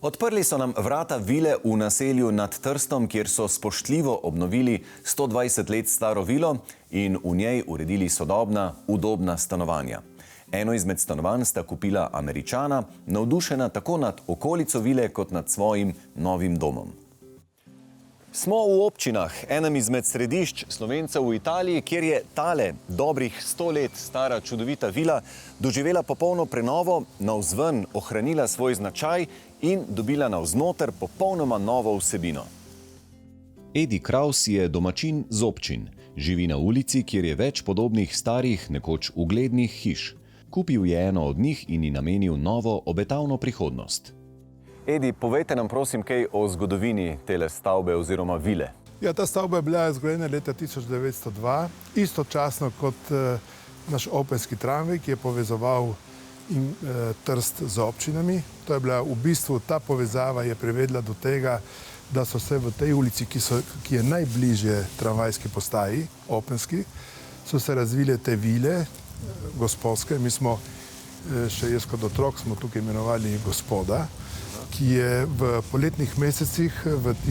Odprli so nam vrata vile v naselju nad Trstom, kjer so spoštljivo obnovili 120 let staro vilo in v njej uredili sodobna, udobna stanovanja. Eno izmed stanovanj sta kupila Američana, navdušena tako nad okolico vile kot nad svojim novim domom. Smo v občinah, enem izmed središč Slovencev v Italiji, kjer je tale dobrih 100 let stara čudovita vila doživela popolno prenovo, navzven ohranila svoj značaj in dobila navznoter popolnoma novo vsebino. Edi Kraus je domačin z občin. Živi na ulici, kjer je več podobnih starih, nekoč uglednih hiš. Kupil je eno od njih in ji namenil novo, obetavno prihodnost. Edi, povejte nam prosim kaj o zgodovini tele stavbe oziroma vile. Ja, ta stavba je bila zgrajena leta 1902, istočasno kot naš openski tramvaj, ki je povezoval Trst z občinami. To je bila v bistvu, ta povezava je privedla do tega, da so se v tej ulici, ki je najbližje tramvajski postaji, openski, so se razvile te vile gospodske. Mi smo, še jaz kot otrok, smo tukaj imenovali gospoda, ki je v poletnih mesecih,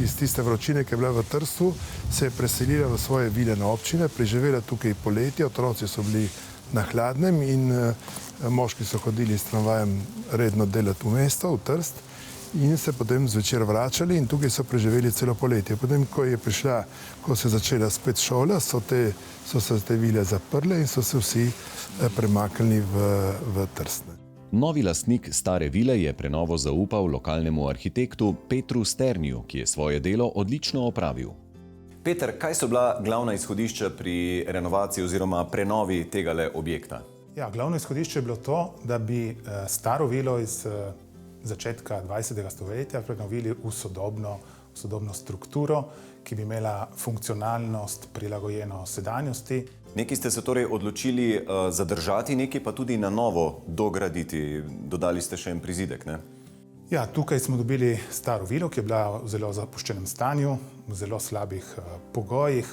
iz tiste vročine, ki je bila v Trstu, se je preselila v svoje vile na občine, preživela tukaj poletje, otroci so bili na hladnem in moški so hodili s tramvajem redno delati v mesto, v Trst, in se potem zvečer vračali in tukaj so preživeli celo poletje. Potem, ko se je začela spet šola, so se te vile zaprle in so se vsi premaknili v Trst. Novi lastnik stare vile je prenovo zaupal lokalnemu arhitektu Petru Sterniju, ki je svoje delo odlično opravil. Peter, kaj so bila glavna izhodišča pri renovaciji oziroma prenovi tegale objekta? Ja, glavno izhodišče je bilo to, da bi staro vilo iz začetka 20. stoletja prenovili v sodobno strukturo, ki bi imela funkcionalnost prilagojeno sedanjosti. Nekaj ste se torej odločili zadržati, nekaj pa tudi na novo dograditi. Dodali ste še en prizidek, ne? Ja, tukaj smo dobili staro vilo, ki je bila v zelo zapuščenem stanju, v zelo slabih pogojih.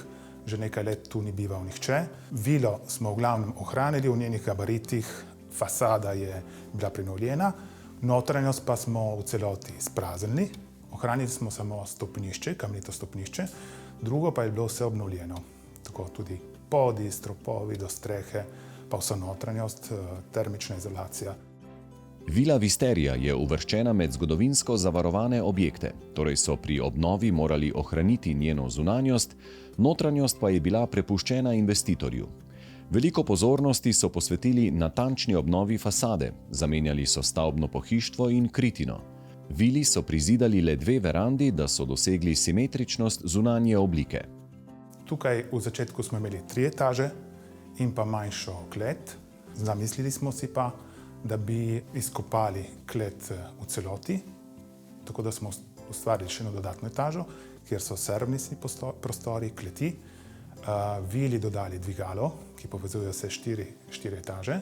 Že nekaj let tu ni bival nihče. Vilo smo v glavnem ohranili v njenih gabaritih, fasada je bila prenovljena, notranjost pa smo v celoti spraznili. Ohranili smo samo stopnišče, kamnito stopnišče, drugo pa je bilo vse obnovljeno. Tako tudi podi, stropovi do strehe, pa vsa notranjost, termična izolacija. Vila Visterija je uvrščena med zgodovinsko zavarovane objekte, torej so pri obnovi morali ohraniti njeno zunanjost, notranjost pa je bila prepuščena investitorju. Veliko pozornosti so posvetili natančni obnovi fasade, zamenjali so stavbno pohištvo in kritino. Vili so prizidali le 2 verandi, da so dosegli simetričnost zunanje oblike. Tukaj v začetku smo imeli 3 etaže in pa manjšo klet. Zamislili smo si pa, da bi izkopali klet v celoti, tako da smo ustvarili še eno dodatno etažo, kjer so servisni prostori, kleti, vili dodali dvigalo, ki povezuje vse 4 etaže,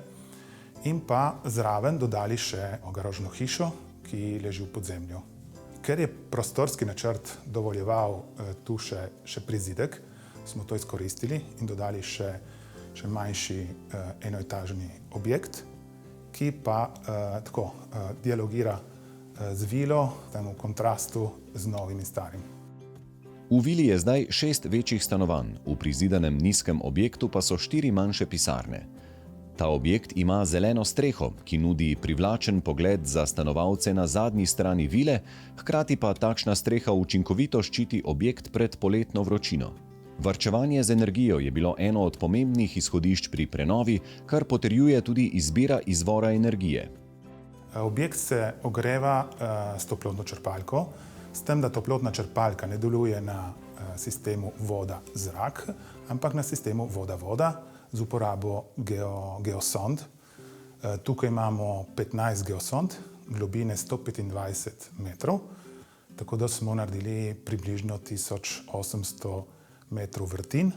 in pa zraven dodali še garažno hišo, ki leži v podzemlju. Ker je prostorski načrt dovoljeval tu še prizidek, smo to izkoristili in dodali še manjši enoetažni objekt, ki pa dialogira z vilo, v kontrastu z novim in starim. V vili je zdaj 6 večjih stanovanj, v prizidanem nizkem objektu pa so 4 manjše pisarne. Ta objekt ima zeleno streho, ki nudi privlačen pogled za stanovalce na zadnji strani vile, hkrati pa takšna streha učinkovito ščiti objekt pred poletno vročino. Varčevanje z energijo je bilo eno od pomembnih izhodišč pri prenovi, kar potrjuje tudi izbira izvora energije. Objekt se ogreva s toplotno črpalko, s tem, da toplotna črpalka ne deluje na sistemu voda-zrak, ampak na sistemu voda-voda z uporabo geosond. Tukaj imamo 15 geosond, globine 125 metrov, tako da smo naredili približno 1800 metrov vrtin.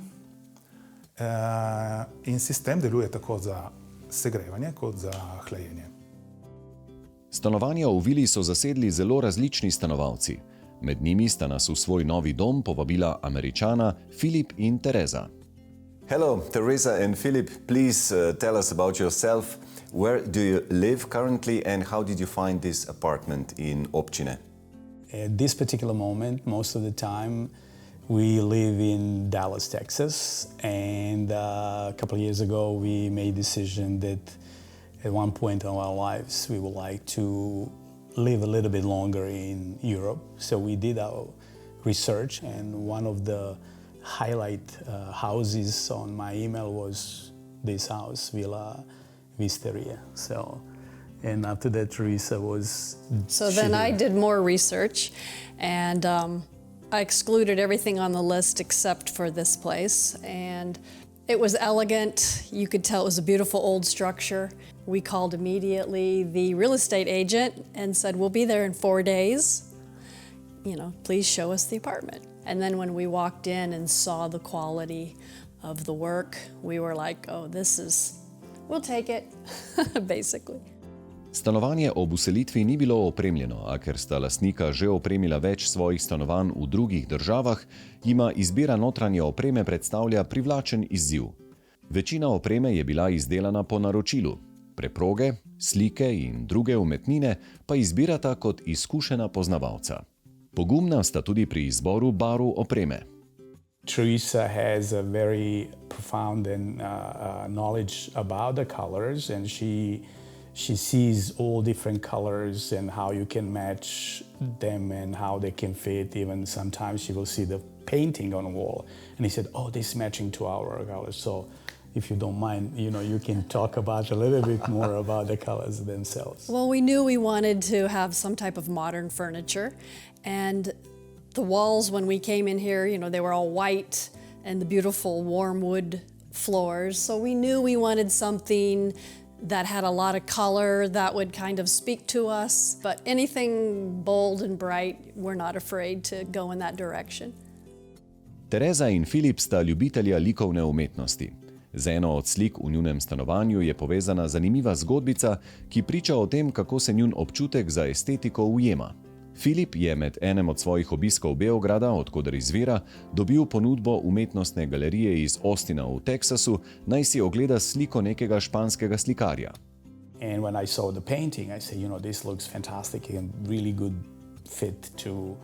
In sistem deluje tako za segrevanje kot za hlajenje. Stanovanja v vili so zasedli zelo različni stanovalci. Med njimi sta nas v svoj novi dom povabila Američana Filip in Tereza. Hello, Teresa and Philip. Please tell us about yourself. Where do you live currently and how did you find this apartment in Občine? At this particular moment, most of the time, we live in Dallas, Texas, and a couple of years ago we made a decision that at one point in our lives we would like to live a little bit longer in Europe. So we did our research, and one of the highlight houses on my email was this house, Villa Wisteria. So, and after that, Teresa was... So then I did more research, and I excluded everything on the list except for this place. And it was elegant. You could tell it was a beautiful old structure. We called immediately the real estate agent and said, we'll be there in 4 days. You know, please show us the apartment. And then when we walked in and saw the quality of the work, we were like, oh, we'll take it, basically. Stanovanje ob vselitvi ni bilo opremljeno, a ker sta lastnika že opremila več svojih stanovanj v drugih državah, jima izbira notranje opreme predstavlja privlačen izziv. Večina opreme je bila izdelana po naročilu. Preproge, slike in druge umetnine pa izbirata kot izkušena poznavalca. Pogumna sta tudi pri izboru barv opreme. Teresa has a very profound knowledge about the colors, and she sees all different colors and how you can match them and how they can fit. Even sometimes she will see the painting on the wall, and he said, "Oh, this is matching to our colors." So, if you don't mind, you can talk about a little bit more about the colors themselves. Well, we knew we wanted to have some type of modern furniture, and the walls, when we came in here, they were all white and the beautiful warm wood floors. So we knew we wanted something that had a lot of color that would kind of speak to us. But anything bold and bright, we're not afraid to go in that direction. Teresa in Filip sta ljubitelja likovne umetnosti. Z eno od slik v njunem stanovanju je povezana zanimiva zgodbica, ki priča o tem, kako se njun občutek za estetiko ujema. Filip je med enem od svojih obiskov Beograda, odkoder izvira, dobil ponudbo umetnostne galerije iz Austina v Teksasu, naj si ogleda sliko nekega španskega slikarja. And when I saw the painting, I said, this looks fantastic and really good fit to,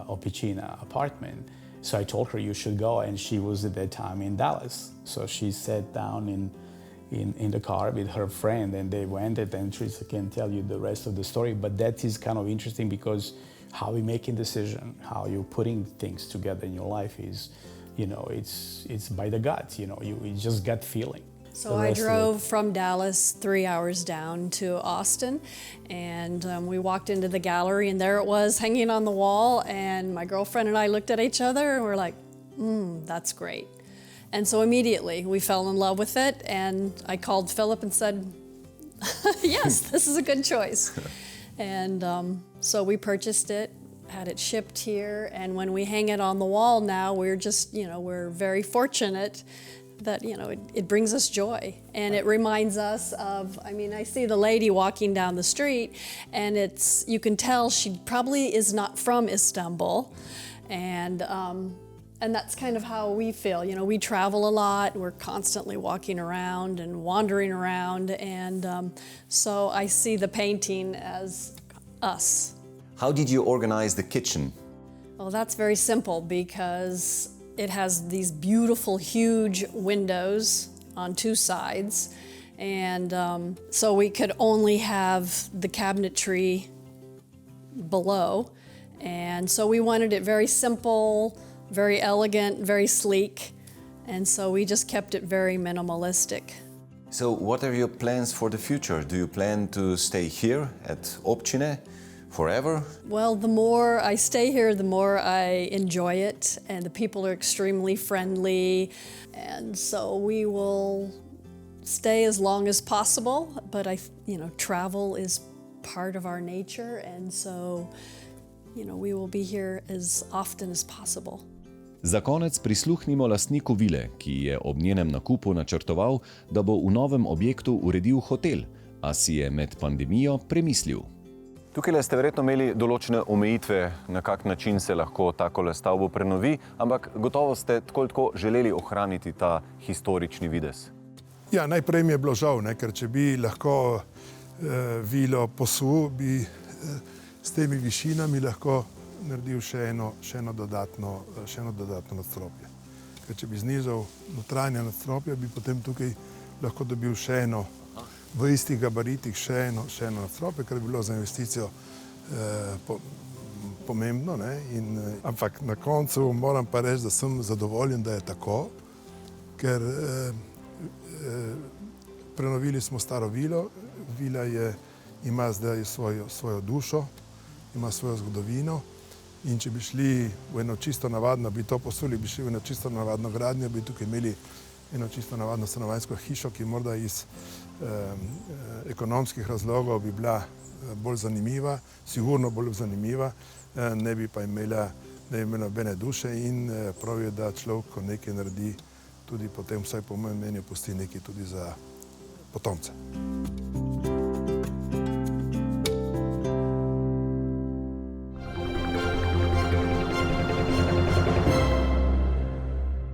Občina apartment. So I told her you should go, and she was at that time in Dallas. So she sat down in the car with her friend, and they went it, and Teresa can tell you the rest of the story. But that is kind of interesting because how we making decision, how you putting things together in your life is, it's by the gut. You just gut feeling. So I drove from Dallas 3 hours down to Austin, and we walked into the gallery, and there it was hanging on the wall, and my girlfriend and I looked at each other and we're like, that's great. And so immediately we fell in love with it, and I called Philip and said, yes, this is a good choice. And so we purchased it, had it shipped here, and when we hang it on the wall now, we're just, we're very fortunate that, it brings us joy. And it reminds us of, I see the lady walking down the street, and you can tell she probably is not from Istanbul. And that's kind of how we feel. We travel a lot. We're constantly walking around and wandering around. And so I see the painting as us. How did you organize the kitchen? Well, that's very simple because it has these beautiful, huge windows on 2 sides. And so we could only have the cabinetry below. And so we wanted it very simple, very elegant, very sleek, and so we just kept it very minimalistic. So what are your plans for the future? Do you plan to stay here at Občine forever? Well, the more I stay here, the more I enjoy it, and the people are extremely friendly, and so we will stay as long as possible, but travel is part of our nature, and so we will be here as often as possible. Za konec prisluhnimo lastniku vile, ki je ob njenem nakupu načrtoval, da bo v novem objektu uredil hotel, a si je med pandemijo premislil. Tukaj ste verjetno imeli določene omejitve, na kak način se lahko takole stavbo prenovi, ampak gotovo ste tako želeli ohraniti ta historični videz. Ja, najprej mi je bilo žal, ne, ker če bi lahko vilo posul, bi s temi višinami lahko naredil še eno dodatno nadstropje. Ker če bi znižal notranje nadstropje, bi potem tukaj lahko dobil še eno, v istih gabaritih še eno nadstropje, kar bi bilo za investicijo pomembno. Ne? Ampak na koncu moram pa reči, da sem zadovoljen, da je tako, ker prenovili smo staro vilo. Vila ima zdaj svojo dušo, ima svojo zgodovino. In če bi šli v eno čisto navadno, bi to posuli, bi šli v eno čisto navadno gradnjo, bi tukaj imeli eno čisto navadno stanovanjsko hišo, ki morda iz ekonomskih razlogov bi bila bolj zanimiva, sigurno bolj zanimiva, ne bi pa imela nobene duše in prav je, da človek, ko nekaj naredi, tudi potem, vsaj po mojem mnenju, pusti nekaj tudi za potomce.